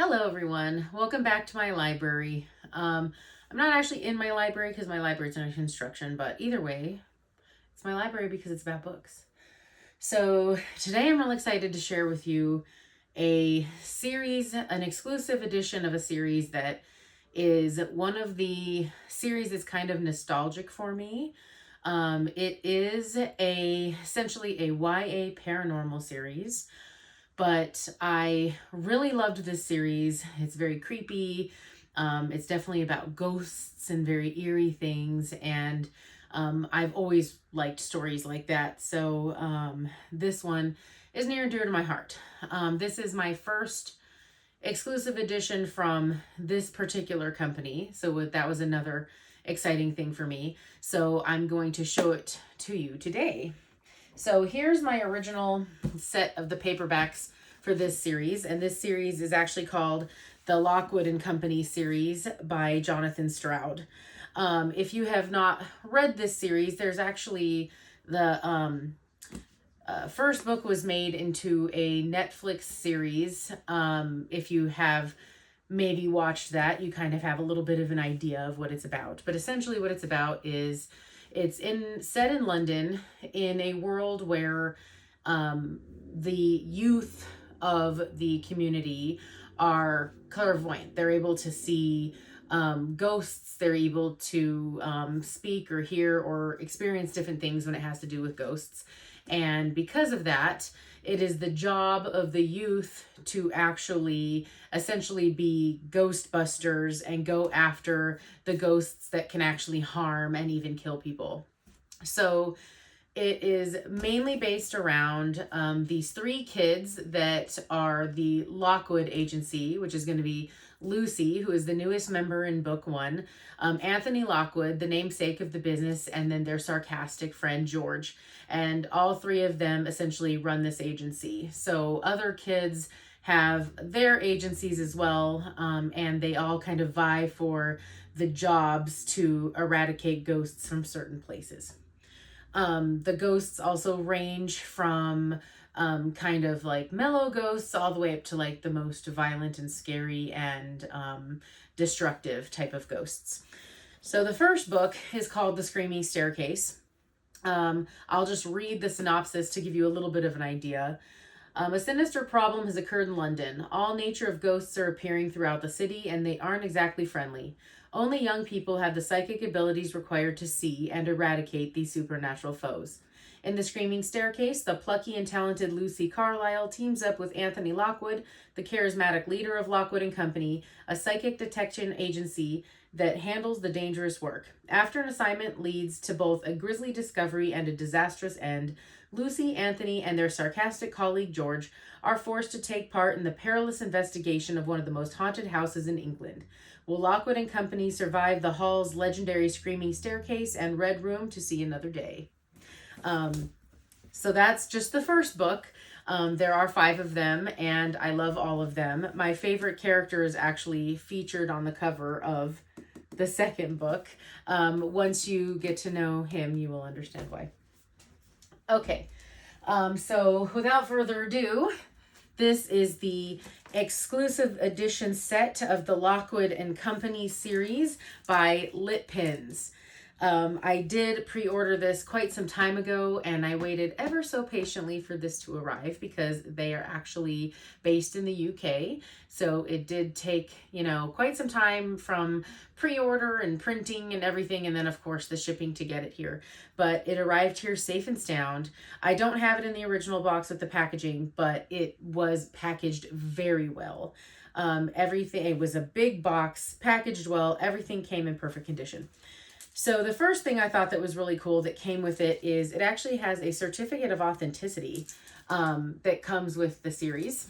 Hello everyone, welcome back to my library. I'm not actually in my library because my library is under construction, but either way, it's my library because it's about books. So today I'm really excited to share with you a series, an exclusive edition of a series that is one of the series that's kind of nostalgic for me. It is essentially a YA paranormal series. But I really loved this series. It's very creepy. It's definitely about ghosts and very eerie things. And I've always liked stories like that. So this one is near and dear to my heart. This is my first exclusive edition from this particular company. So that was another exciting thing for me. So I'm going to show it to you today. So here's my original set of the paperbacks for this series. And this series is actually called the Lockwood and Company series by Jonathan Stroud. If you have not read this series, there's actually the first book was made into a Netflix series. If you have maybe watched that, you kind of have a little bit of an idea of what it's about. But essentially what it's about is it's set in London in a world where the youth of the community are clairvoyant. They're able to see ghosts. They're able to speak or hear or experience different things when it has to do with ghosts. And because of that, it is the job of the youth to actually essentially be ghostbusters and go after the ghosts that can actually harm and even kill people. So it is mainly based around these three kids that are the Lockwood agency, which is going to be Lucy, who is the newest member in book one, Anthony Lockwood, the namesake of the business, and then their sarcastic friend George. And all three of them essentially run this agency. So other kids have their agencies as well, and they all kind of vie for the jobs to eradicate ghosts from certain places. The ghosts also range from kind of like mellow ghosts all the way up to like the most violent and scary and destructive type of ghosts. So the first book is called The Screaming Staircase. I'll just read the synopsis to give you a little bit of an idea. A sinister problem has occurred in London. All nature of ghosts are appearing throughout the city, and they aren't exactly friendly. Only young people have the psychic abilities required to see and eradicate these supernatural foes. In The Screaming Staircase, the plucky and talented Lucy Carlyle teams up with Anthony Lockwood, the charismatic leader of Lockwood and Company, a psychic detection agency that handles the dangerous work. After an assignment leads to both a grisly discovery and a disastrous end, Lucy, Anthony, and their sarcastic colleague George are forced to take part in the perilous investigation of one of the most haunted houses in England. Will Lockwood and Company survive the Hall's legendary Screaming Staircase and Red Room to see another day? So that's just the first book. There are 5 of them, and I love all of them. My favorite character is actually featured on the cover of the second book. Once you get to know him, you will understand why. Okay, so without further ado, this is the exclusive edition set of the Lockwood and Company series by Lit Pins. I did pre-order this quite some time ago, and I waited ever so patiently for this to arrive because they are actually based in the UK. So it did take, quite some time from pre-order and printing and everything, and then of course the shipping to get it here. But it arrived here safe and sound. I don't have it in the original box with the packaging, but it was packaged very well. Everything, it was a big box, packaged well, everything came in perfect condition. So the first thing I thought that was really cool that came with it is it actually has a certificate of authenticity that comes with the series.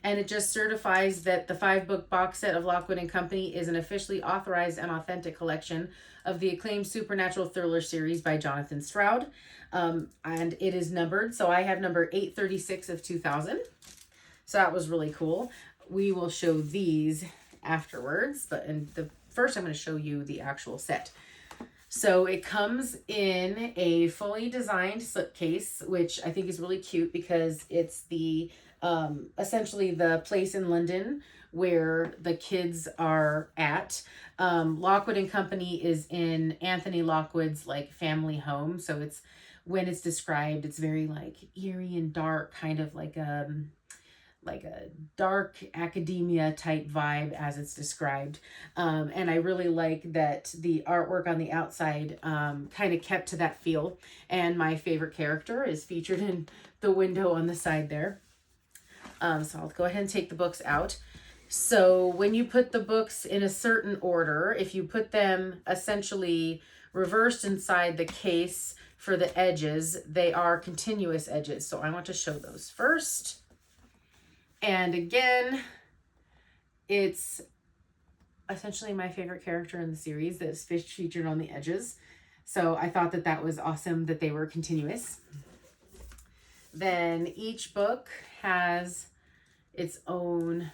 And it just certifies that the 5-book box set of Lockwood and Company is an officially authorized and authentic collection of the acclaimed supernatural thriller series by Jonathan Stroud. And it is numbered. So I have number 836 of 2000. So that was really cool. We will show these afterwards, but first I'm going to show you the actual set. So it comes in a fully designed slipcase, which I think is really cute because it's the essentially the place in London where the kids are at. Lockwood and Company is in Anthony Lockwood's like family home. So it's, when it's described, it's very like eerie and dark, kind of like a dark academia type vibe as it's described. And I really like that the artwork on the outside kind of kept to that feel. And my favorite character is featured in the window on the side there. So I'll go ahead and take the books out. So when you put the books in a certain order, if you put them essentially reversed inside the case for the edges, they are continuous edges. So I want to show those first. And again, it's essentially my favorite character in the series that's featured on the edges. So I thought that that was awesome that they were continuous. Then each book has its own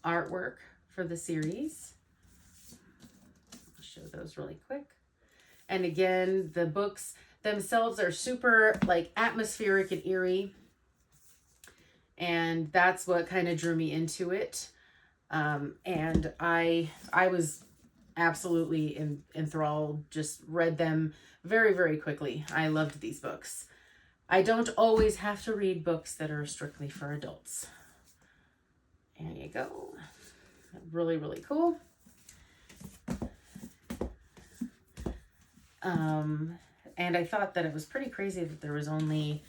artwork for the series. I'll show those really quick. And again, the books themselves are super like atmospheric and eerie. And that's what kind of drew me into it. And I was absolutely enthralled, just read them very, very quickly. I loved these books. I don't always have to read books that are strictly for adults. There you go. Really, really cool. And I thought that it was pretty crazy that there was only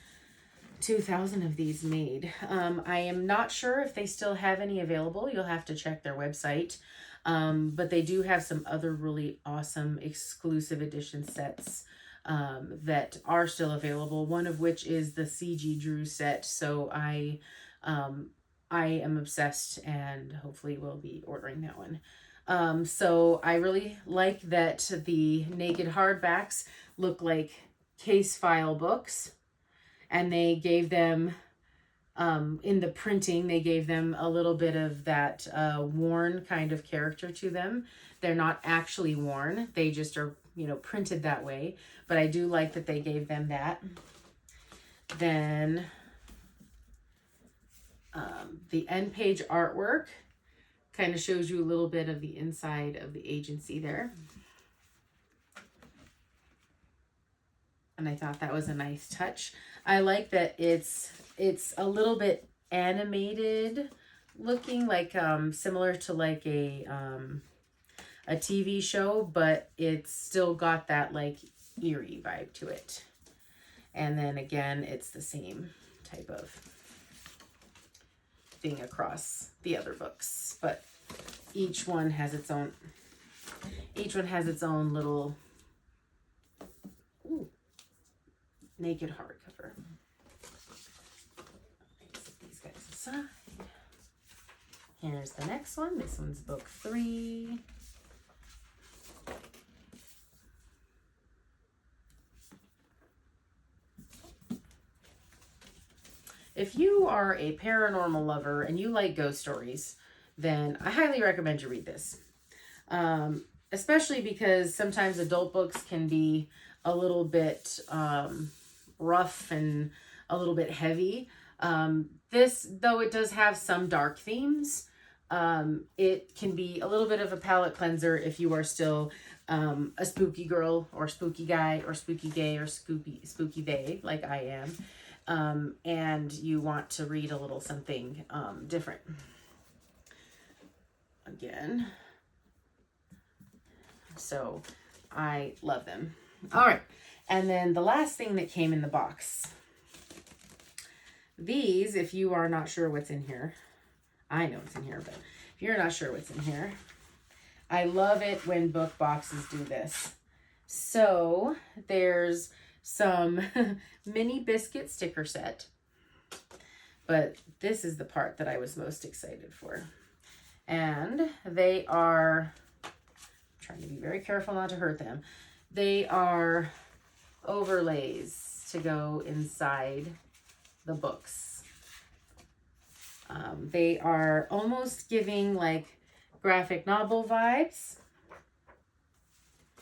2,000 of these made. I am not sure if they still have any available. You'll have to check their website. But they do have some other really awesome exclusive edition sets that are still available. One of which is the CG Drew set. So I am obsessed and hopefully will be ordering that one. So I really like that the naked hardbacks look like case file books. And they gave them, in the printing, they gave them a little bit of that worn kind of character to them. They're not actually worn. They just are, you know, printed that way. But I do like that they gave them that. Then the end page artwork kind of shows you a little bit of the inside of the agency there. And I thought that was a nice touch. I like that it's a little bit animated looking, like similar to like a TV show, but it's still got that like eerie vibe to it. And then again, it's the same type of thing across the other books, but each one has its own little naked hardcover. Set these guys aside. Here's the next one. This one's book 3. If you are a paranormal lover and you like ghost stories, then I highly recommend you read this. Especially because sometimes adult books can be a little bit rough and a little bit heavy. This, though it does have some dark themes, it can be a little bit of a palate cleanser if you are still a spooky girl or spooky guy or spooky gay or spooky they like I am, and you want to read a little something different. Again, so I love them. All right. And then the last thing that came in the box. These, if you are not sure what's in here, I know what's in here, but if you're not sure what's in here, I love it when book boxes do this. So there's some mini biscuit sticker set, but this is the part that I was most excited for. And they are, I'm trying to be very careful not to hurt them. They are overlays to go inside the books. They are almost giving like graphic novel vibes,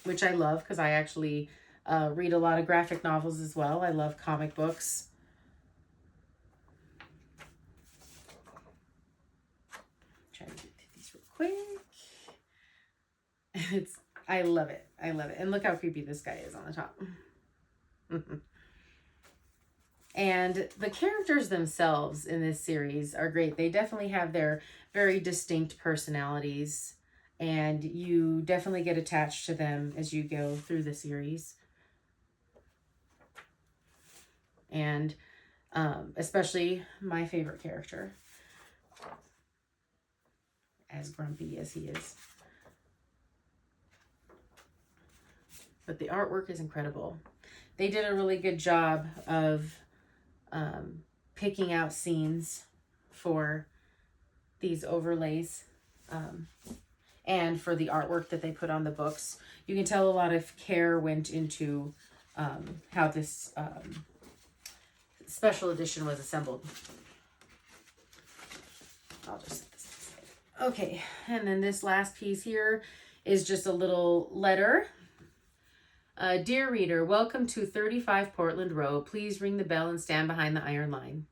which I love because I actually read a lot of graphic novels as well. I love comic books. this real quick. I love it. I love it. And look how creepy this guy is on the top. And the characters themselves in this series are great. They definitely have their very distinct personalities, and you definitely get attached to them as you go through the series. And especially my favorite character, as grumpy as he is. But the artwork is incredible. They did a really good job of picking out scenes for these overlays and for the artwork that they put on the books. You can tell a lot of care went into how this special edition was assembled. I'll just set this aside. Okay, and then this last piece here is just a little letter. Dear reader, welcome to 35 Portland Row. Please ring the bell and stand behind the iron line.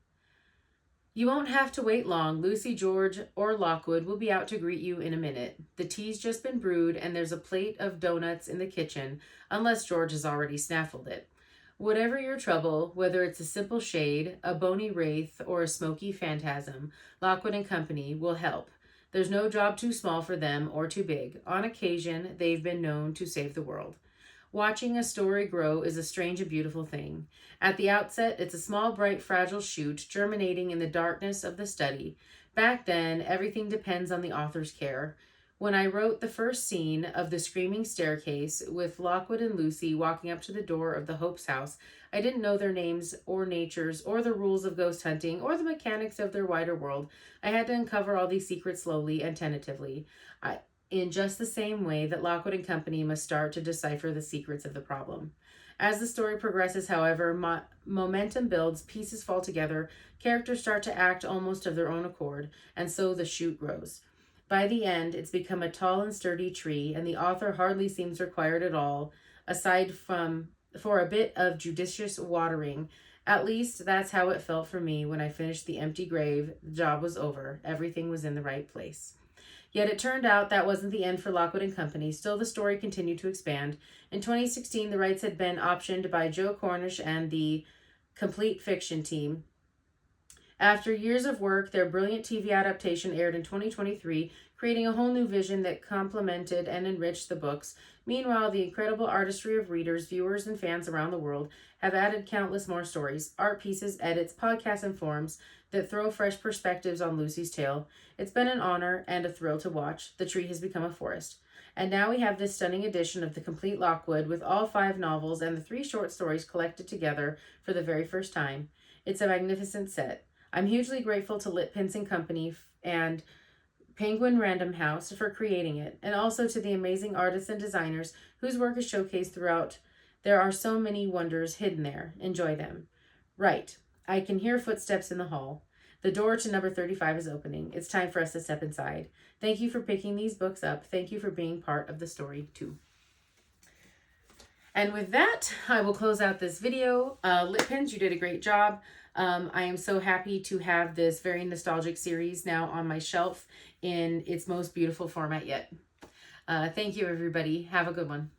You won't have to wait long. Lucy, George, or Lockwood will be out to greet you in a minute. The tea's just been brewed and there's a plate of donuts in the kitchen, unless George has already snaffled it. Whatever your trouble, whether it's a simple shade, a bony wraith, or a smoky phantasm, Lockwood and Company will help. There's no job too small for them or too big. On occasion, they've been known to save the world. Watching a story grow is a strange and beautiful thing. At the outset, it's a small, bright, fragile shoot germinating in the darkness of the study. Back then, everything depends on the author's care. When I wrote the first scene of the screaming staircase with Lockwood and Lucy walking up to the door of the Hope's house, I didn't know their names or natures or the rules of ghost hunting or the mechanics of their wider world. I had to uncover all these secrets slowly and tentatively. In just the same way that Lockwood and Company must start to decipher the secrets of the problem. As the story progresses, however, momentum builds, pieces fall together, characters start to act almost of their own accord, and so the shoot grows. By the end, it's become a tall and sturdy tree, and the author hardly seems required at all, aside from for a bit of judicious watering. At least that's how it felt for me when I finished The Empty Grave. The job was over. Everything was in the right place. Yet it turned out that wasn't the end for Lockwood and Company. Still, the story continued to expand. In 2016, the rights had been optioned by Joe Cornish and the Complete Fiction team. After years of work, their brilliant TV adaptation aired in 2023, creating a whole new vision that complemented and enriched the books. Meanwhile, the incredible artistry of readers, viewers, and fans around the world have added countless more stories, art pieces, edits, podcasts, and forums that throw fresh perspectives on Lucy's tale. It's been an honor and a thrill to watch. The tree has become a forest. And now we have this stunning edition of the Complete Lockwood with all 5 novels and the 3 short stories collected together for the very first time. It's a magnificent set. I'm hugely grateful to Lit Pins and Company and Penguin Random House for creating it, and also to the amazing artists and designers whose work is showcased throughout. There are so many wonders hidden there. Enjoy them. Right. I can hear footsteps in the hall. The door to number 35 is opening. It's time for us to step inside. Thank you for picking these books up. Thank you for being part of the story, too. And with that, I will close out this video. Lit Pins, you did a great job. I am so happy to have this very nostalgic series now on my shelf in its most beautiful format yet. Thank you, everybody. Have a good one.